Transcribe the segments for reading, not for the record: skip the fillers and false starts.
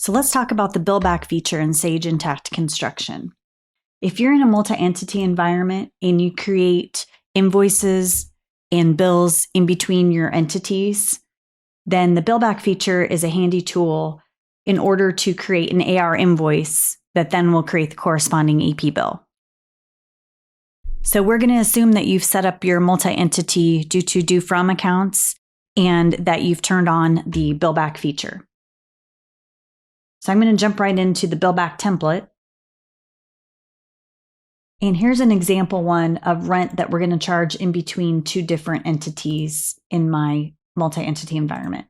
So let's talk about the bill back feature in Sage Intacct Construction. If you're in a multi-entity environment and you create invoices and bills in between your entities, then the bill back feature is a handy tool in order to create an AR invoice that then will create the corresponding AP bill. So we're going to assume that you've set up your multi-entity due to due from accounts and that you've turned on the bill back feature. So I'm going to jump right into the bill back template. And here's an example one of rent that we're going to charge in between two different entities in my multi-entity environment.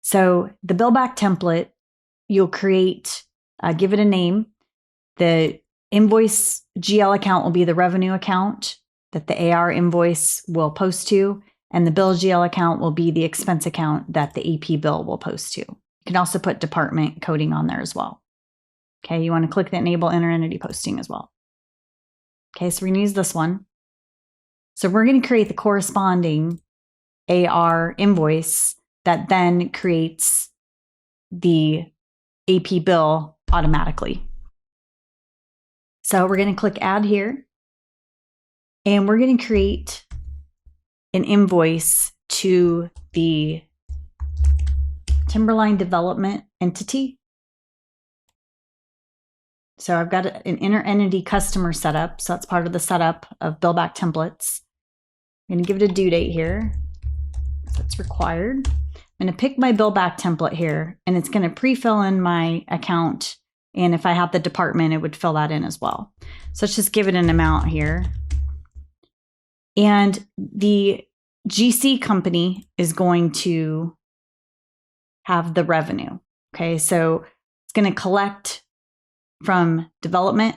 So the bill back template, you'll create, give it a name. The invoice GL account will be the revenue account that the AR invoice will post to, and the bill GL account will be the expense account that the AP bill will post to. You can also put department coding on there as well. Okay, you want to click the enable inter-entity posting as well. Okay, so we're going to use this one. So we're going to create the corresponding AR invoice that then creates the AP bill automatically. So we're going to click add here, and we're going to create an invoice to the Timberline Development entity. So I've got an inter-entity customer setup. So that's part of the setup of bill back templates. I'm going to give it a due date here. So it's required. I'm going to pick my bill back template here, and it's going to pre-fill in my account. And if I have the department, it would fill that in as well. So let's just give it an amount here. And the GC company is going to have the revenue. Okay, so it's going to collect from development,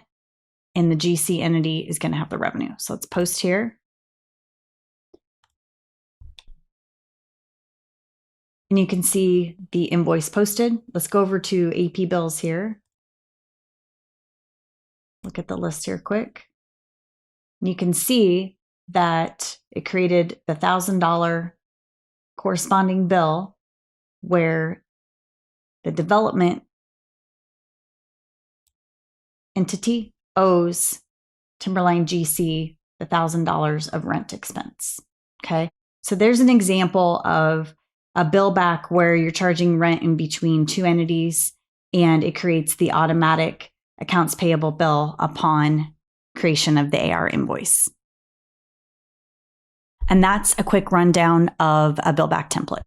and the GC entity is going to have the revenue. So let's post here. And you can see the invoice posted. Let's go over to AP bills here. Look at the list here quick. And you can see that it created the $1,000 corresponding bill where the development entity owes Timberline GC the $1,000 of rent expense. Okay, so there's an example of a bill back where you're charging rent in between two entities, and it creates the automatic accounts payable bill upon creation of the AR invoice. And that's a quick rundown of a bill back template.